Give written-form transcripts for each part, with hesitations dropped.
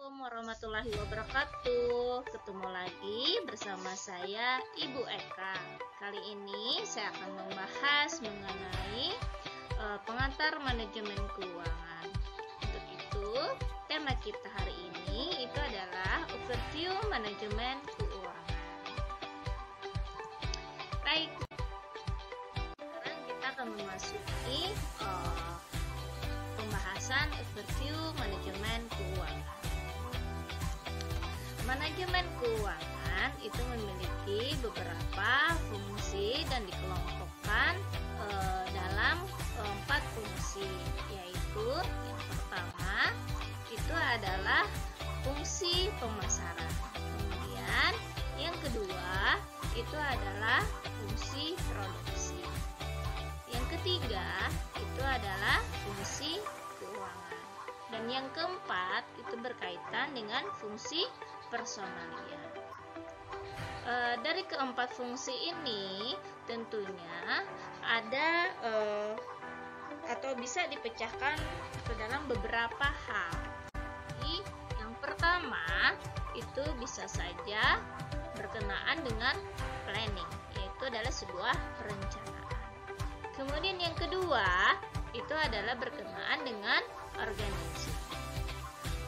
Assalamualaikum warahmatullahi wabarakatuh. Ketemu lagi bersama saya Ibu Eka. Kali ini saya akan membahas mengenai pengantar manajemen keuangan. Untuk itu, tema kita hari ini itu adalah overview manajemen keuangan. Baik, sekarang kita akan memasuki pembahasan overview manajemen keuangan. Manajemen keuangan itu memiliki beberapa fungsi dan dikelompokkan dalam 4 fungsi, yaitu yang pertama itu adalah fungsi pemasaran. Kemudian yang kedua itu adalah fungsi produksi. Yang ketiga itu adalah fungsi keuangan. Dan yang keempat itu berkaitan dengan fungsi personalia. Dari keempat fungsi ini tentunya ada atau bisa dipecahkan ke dalam beberapa hal. Jadi, yang pertama itu bisa saja berkenaan dengan planning, yaitu adalah sebuah perencanaan. Kemudian yang kedua itu adalah berkenaan dengan organisasi.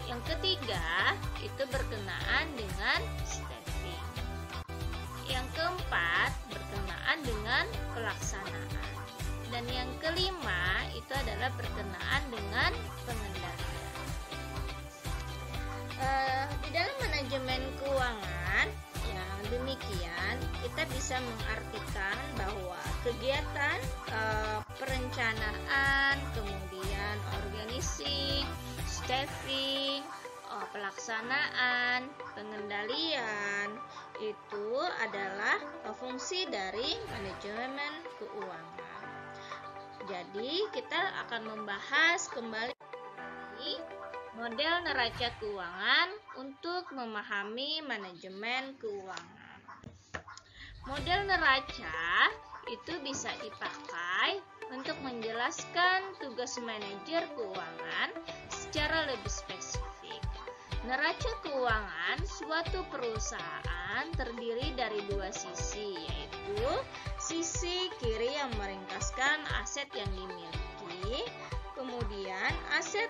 Yang ketiga itu berkenaan dengan staffing. Yang keempat berkenaan dengan pelaksanaan. Dan yang kelima itu adalah berkenaan dengan pengendalian. Di dalam manajemen keuangan yang demikian, kita bisa mengartikan bahwa kegiatan perencanaan, kemudian organisasi, staffing, pelaksanaan, pengendalian itu adalah fungsi dari manajemen keuangan. Jadi kita akan membahas kembali model neraca keuangan untuk memahami manajemen keuangan. Model neraca itu bisa dipakai untuk menjelaskan tugas manajer keuangan secara lebih spesifik. Neraca keuangan suatu perusahaan terdiri dari dua sisi, yaitu sisi kiri yang meringkaskan aset yang dimiliki, kemudian aset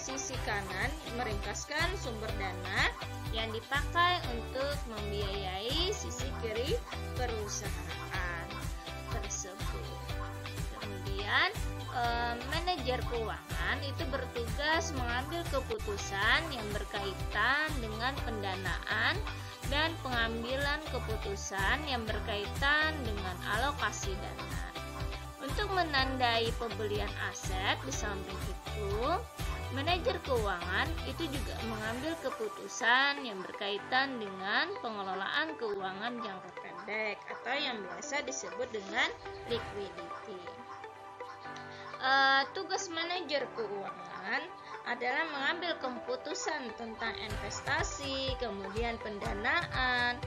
sisi kanan meringkaskan sumber dana yang dipakai untuk membiayai sisi kiri perusahaan tersebut. Kemudian manajer keuangan itu bertugas mengambil keputusan yang berkaitan dengan pendanaan dan pengambilan keputusan yang berkaitan dengan alokasi dana. Untuk menandai pembelian aset, di samping itu, manajer keuangan itu juga mengambil keputusan yang berkaitan dengan pengelolaan keuangan jangka pendek atau yang biasa disebut dengan liquidity. Tugas manajer keuangan adalah mengambil keputusan tentang investasi, kemudian pendanaan,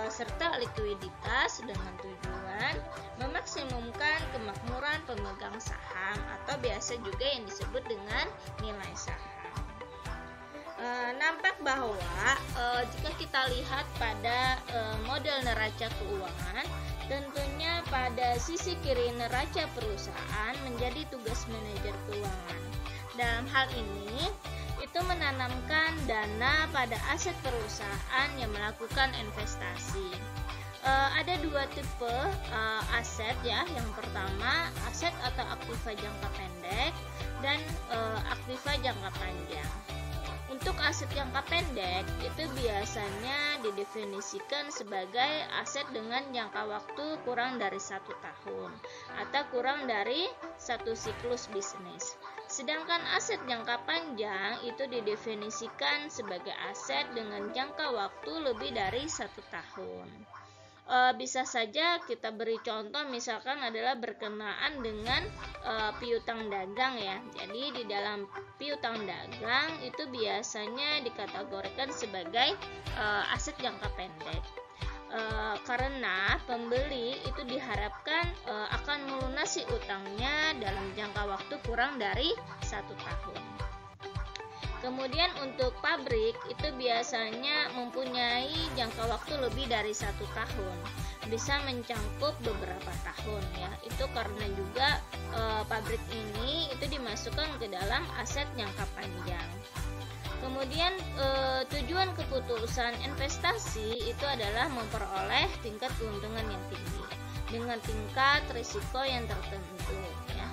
serta likuiditas dengan tujuan memaksimumkan kemakmuran pemegang saham atau biasa juga yang disebut dengan nilai saham. Nampak bahwa jika kita lihat pada model neraca keuangan, tentunya pada sisi kiri neraca perusahaan menjadi tugas manajer keuangan. Dalam hal ini, itu menanamkan dana pada aset perusahaan yang melakukan investasi. Ada dua tipe aset ya. Yang pertama, aset atau aktiva jangka pendek dan aktiva jangka panjang. Untuk aset jangka pendek itu biasanya didefinisikan sebagai aset dengan jangka waktu kurang dari 1 tahun atau kurang dari 1 siklus bisnis. Sedangkan aset jangka panjang itu didefinisikan sebagai aset dengan jangka waktu lebih dari 1 tahun. Bisa saja kita beri contoh, misalkan adalah berkenaan dengan piutang dagang ya. Jadi di dalam piutang dagang itu biasanya dikategorikan sebagai aset jangka pendek. Karena pembeli itu diharapkan akan melunasi utangnya dalam jangka waktu kurang dari 1 tahun. Kemudian untuk pabrik itu biasanya mempunyai jangka waktu lebih dari 1 tahun, bisa mencangkup beberapa tahun ya. Itu karena juga pabrik ini itu dimasukkan ke dalam aset jangka panjang. Kemudian tujuan keputusan investasi itu adalah memperoleh tingkat keuntungan yang tinggi dengan tingkat risiko yang tertentu ya.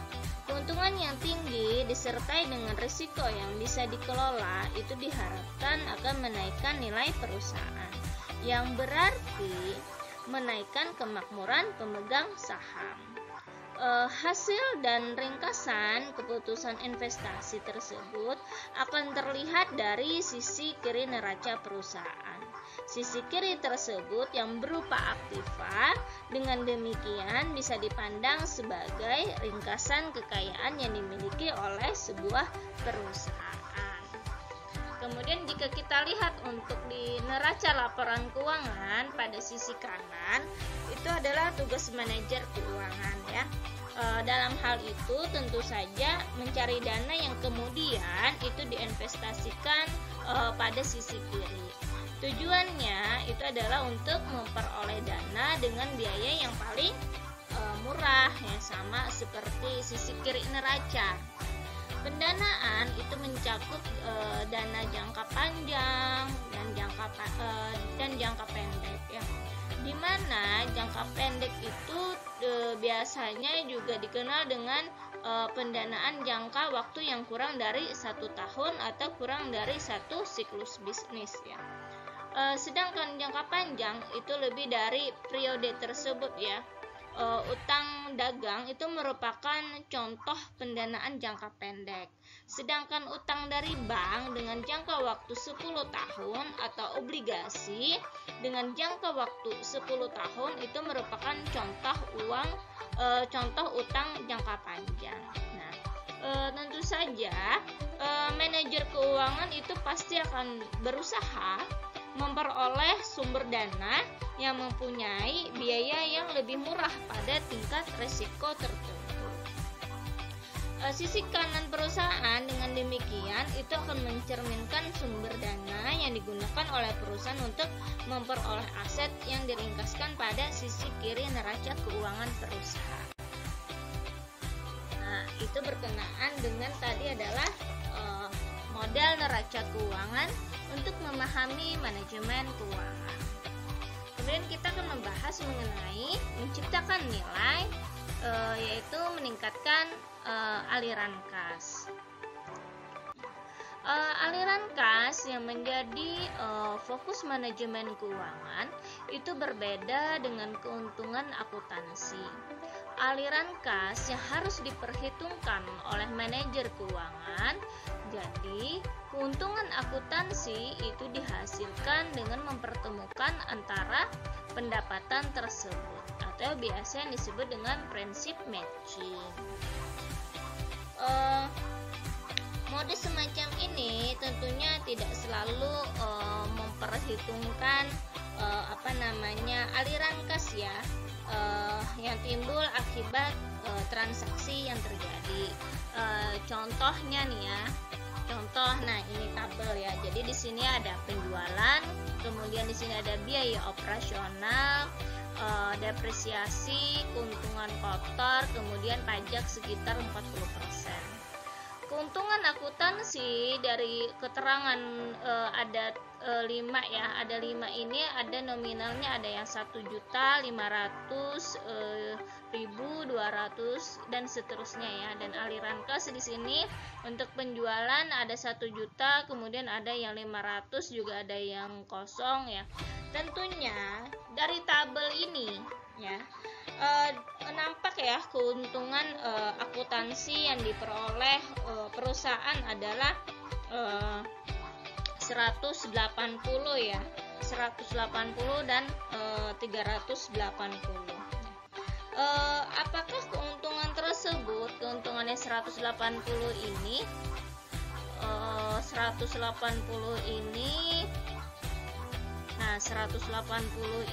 Keuntungan yang tinggi disertai dengan risiko yang bisa dikelola itu diharapkan akan menaikkan nilai perusahaan, yang berarti menaikkan kemakmuran pemegang saham. Hasil dan ringkasan keputusan investasi tersebut akan terlihat dari sisi kiri neraca perusahaan. Sisi kiri tersebut yang berupa aktiva, dengan demikian bisa dipandang sebagai ringkasan kekayaan yang dimiliki oleh sebuah perusahaan. Kemudian jika kita lihat untuk di neraca laporan keuangan pada sisi kanan, itu adalah tugas manajer keuangan ya. Dalam hal itu tentu saja mencari dana yang kemudian itu diinvestasikan pada sisi kiri. Tujuannya itu adalah untuk memperoleh dana dengan biaya yang paling murah ya, sama seperti sisi kiri neraca. Pendanaan itu mencakup dana jangka panjang dan jangka pendek ya. Di mana jangka pendek itu biasanya juga dikenal dengan pendanaan jangka waktu yang kurang dari 1 tahun atau kurang dari 1 siklus bisnis ya. Sedangkan jangka panjang itu lebih dari periode tersebut ya. Utang dagang itu merupakan contoh pendanaan jangka pendek. Sedangkan utang dari bank dengan jangka waktu 10 tahun atau obligasi dengan jangka waktu 10 tahun itu merupakan contoh utang jangka panjang. Nah, tentu saja manajer keuangan itu pasti akan berusaha memperoleh sumber dana yang mempunyai biaya yang lebih murah pada tingkat risiko tertentu. Sisi kanan perusahaan dengan demikian itu akan mencerminkan sumber dana yang digunakan oleh perusahaan untuk memperoleh aset yang diringkaskan pada sisi kiri neraca keuangan perusahaan. Nah, itu berkenaan dengan tadi adalah model neraca keuangan untuk memahami manajemen keuangan. Kemudian kita akan membahas mengenai menciptakan nilai, yaitu meningkatkan aliran kas. Aliran kas yang menjadi fokus manajemen keuangan itu berbeda dengan keuntungan akuntansi. Aliran kas yang harus diperhitungkan oleh manajer keuangan. Jadi, keuntungan akuntansi itu dihasilkan dengan mempertemukan antara pendapatan tersebut atau biasa yang disebut dengan prinsip matching. Mode semacam ini tentunya tidak selalu memperhitungkan aliran kas ya, yang timbul akibat transaksi yang terjadi. Contohnya nih ya. Nah ini tabel ya. Jadi di sini ada penjualan, kemudian di sini ada biaya operasional, depresiasi, keuntungan kotor, kemudian pajak sekitar 40%. Keuntungan akuntansi dari keterangan ada 5 ya, ada 5 ini, ada nominalnya ada yang 1.500.000, 200 dan seterusnya ya. Dan aliran kas di sini untuk penjualan ada 1 juta, kemudian ada yang 500, juga ada yang kosong ya. Tentunya dari tabel ini ya nampak ya keuntungan akuntansi yang diperoleh perusahaan adalah 180 ya, 180 dan 380. Apakah keuntungan tersebut, keuntungannya 180 ini 180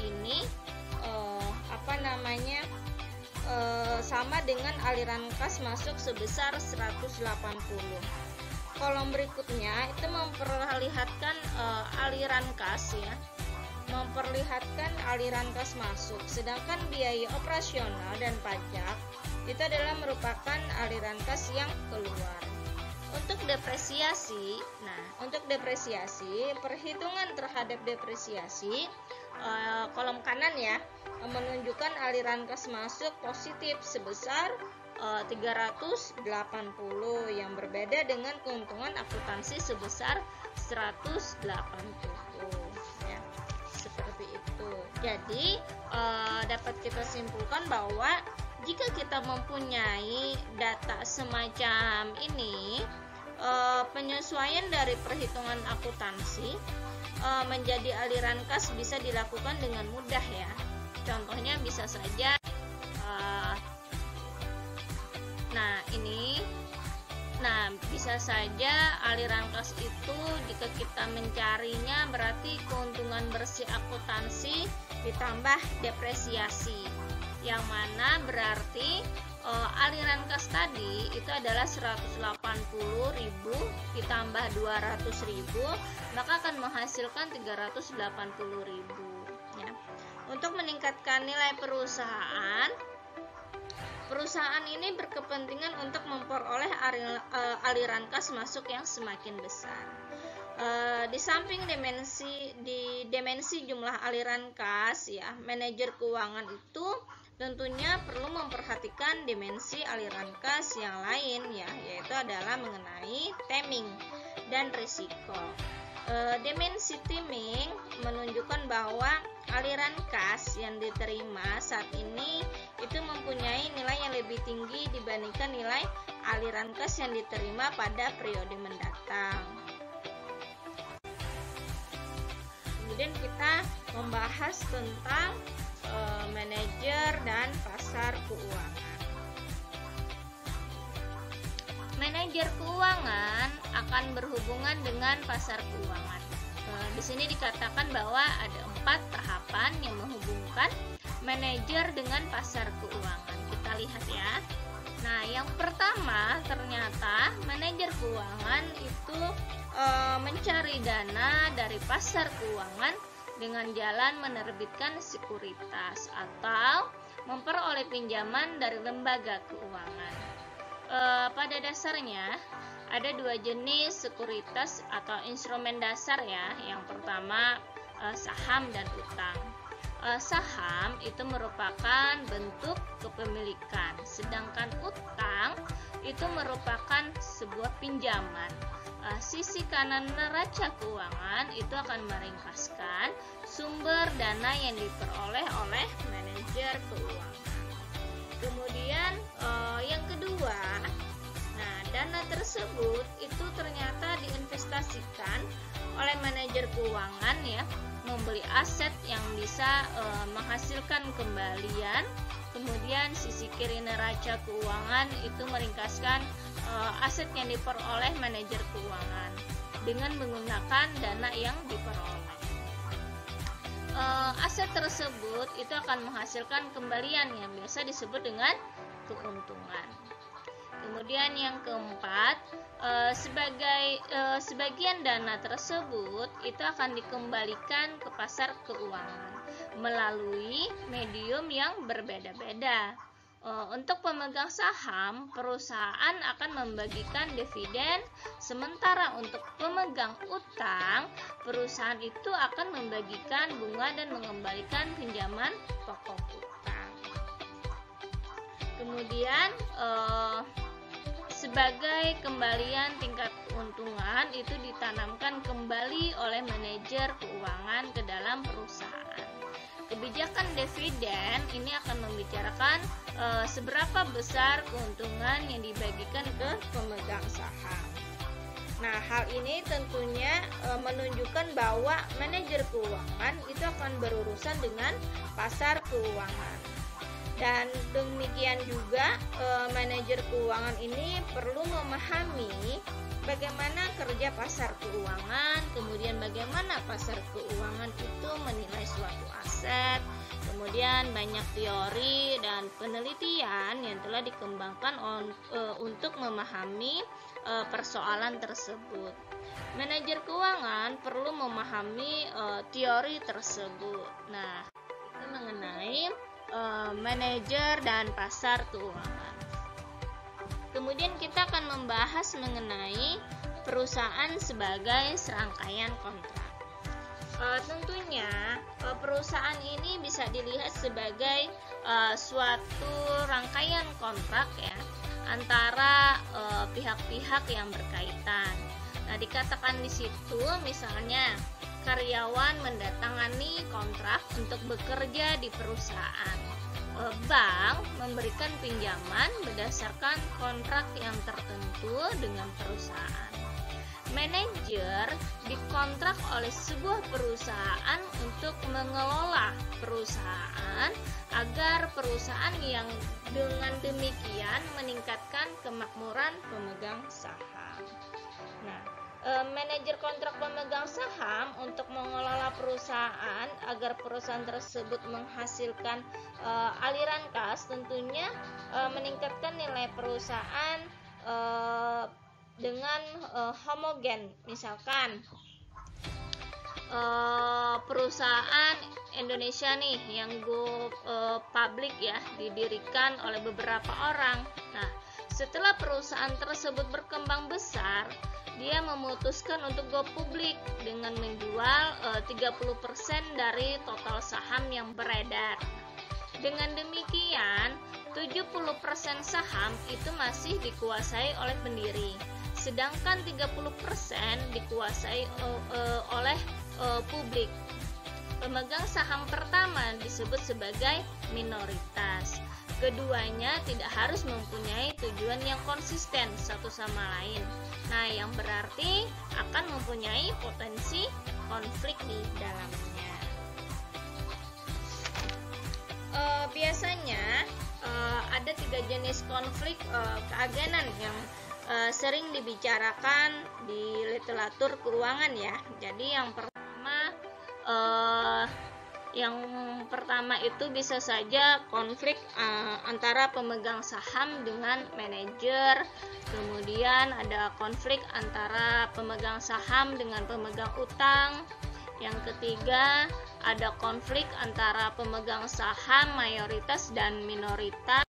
ini sama dengan aliran kas masuk sebesar 180. kolom berikutnya itu memperlihatkan aliran kas ya, memperlihatkan aliran kas masuk, sedangkan biaya operasional dan pajak itu adalah merupakan aliran kas yang keluar. Untuk depresiasi, perhitungan terhadap depresiasi kolom kanan ya menunjukkan aliran kas masuk positif sebesar 380 yang berbeda dengan keuntungan akuntansi sebesar 180 ya, seperti itu. Jadi dapat kita simpulkan bahwa jika kita mempunyai data semacam ini, penyesuaian dari perhitungan akuntansi menjadi aliran kas bisa dilakukan dengan mudah ya. Contohnya bisa saja bisa saja aliran kas itu jika kita mencarinya berarti keuntungan bersih akuntansi ditambah depresiasi, yang mana berarti aliran kas tadi itu adalah 180.000 ditambah 200.000, maka akan menghasilkan 380.000 ya. Untuk meningkatkan nilai perusahaan ini berkepentingan untuk memperoleh aliran kas masuk yang semakin besar. Di samping dimensi jumlah aliran kas ya, manajer keuangan itu tentunya perlu memperhatikan dimensi aliran kas yang lain ya, yaitu adalah mengenai timing dan risiko. Dimensi timing menunjukkan bahwa aliran kas yang diterima saat ini itu mempunyai nilai yang lebih tinggi dibandingkan nilai aliran kas yang diterima pada periode mendatang. Kemudian kita membahas tentang manajer dan pasar keuangan. Manajer keuangan akan berhubungan dengan pasar keuangan. Di sini dikatakan bahwa ada 4 tahapan yang menghubungkan manajer dengan pasar keuangan. Kita lihat ya. Nah, yang pertama ternyata manajer keuangan itu mencari dana dari pasar keuangan dengan jalan menerbitkan sekuritas atau memperoleh pinjaman dari lembaga keuangan. Pada dasarnya ada 2 jenis sekuritas atau instrumen dasar ya. Yang pertama saham dan utang. Saham itu merupakan bentuk kepemilikan, sedangkan utang itu merupakan sebuah pinjaman. Sisi kanan neraca keuangan itu akan meringkaskan sumber dana yang diperoleh oleh manajer keuangan. Kemudian yang kedua, dana tersebut itu ternyata diinvestasikan oleh manajer keuangan ya, membeli aset yang bisa menghasilkan kembalian. Kemudian sisi kiri neraca keuangan itu meringkaskan aset yang diperoleh manajer keuangan dengan menggunakan dana yang diperoleh. Aset tersebut itu akan menghasilkan kembalian yang biasa disebut dengan keuntungan. Kemudian yang keempat, sebagian dana tersebut itu akan dikembalikan ke pasar keuangan melalui medium yang berbeda-beda. Untuk pemegang saham, perusahaan akan membagikan dividen, sementara untuk pemegang utang, perusahaan itu akan membagikan bunga dan mengembalikan pinjaman pokok utang. Kemudian sebagai kembalian tingkat keuntungan itu ditanamkan kembali oleh manajer keuangan ke dalam perusahaan. Kebijakan dividen ini akan membicarakan seberapa besar keuntungan yang dibagikan ke pemegang saham. Nah, hal ini tentunya menunjukkan bahwa manajer keuangan itu akan berurusan dengan pasar keuangan. Dan demikian juga manajer keuangan ini perlu memahami bagaimana kerja pasar keuangan, kemudian bagaimana pasar keuangan itu menilai suatu aset, kemudian banyak teori dan penelitian yang telah dikembangkan untuk memahami persoalan tersebut. Manajer keuangan perlu memahami teori tersebut. Nah, itu mengenai manajer dan pasar keuangan. Kemudian kita akan membahas mengenai perusahaan sebagai serangkaian kontrak. Tentunya perusahaan ini bisa dilihat sebagai suatu rangkaian kontrak ya antara pihak-pihak yang berkaitan. Nah, dikatakan di situ misalnya karyawan mendatangani kontrak untuk bekerja di perusahaan. Bank memberikan pinjaman berdasarkan kontrak yang tertentu dengan perusahaan. Manajer dikontrak oleh sebuah perusahaan untuk mengelola perusahaan agar perusahaan yang dengan demikian meningkatkan kemakmuran pemegang saham. Nah, manajer kontrak pemegang saham untuk mengelola perusahaan agar perusahaan tersebut menghasilkan aliran kas, tentunya meningkatkan nilai perusahaan dengan homogen. Misalkan perusahaan Indonesia nih yang go public ya, didirikan oleh beberapa orang. Nah, setelah perusahaan tersebut berkembang besar, dia memutuskan untuk go publik dengan menjual 30% dari total saham yang beredar. Dengan demikian, 70% saham itu masih dikuasai oleh pendiri, sedangkan 30% dikuasai oleh publik. Pemegang saham pertama disebut sebagai minoritas. Keduanya tidak harus mempunyai tujuan yang konsisten satu sama lain. Nah, yang berarti akan mempunyai potensi konflik di dalamnya. Biasanya ada 3 jenis konflik keagenan yang sering dibicarakan di literatur keuangan ya. Jadi yang pertama itu bisa saja konflik antara pemegang saham dengan manajer. Kemudian ada konflik antara pemegang saham dengan pemegang utang. Yang ketiga, ada konflik antara pemegang saham mayoritas dan minoritas.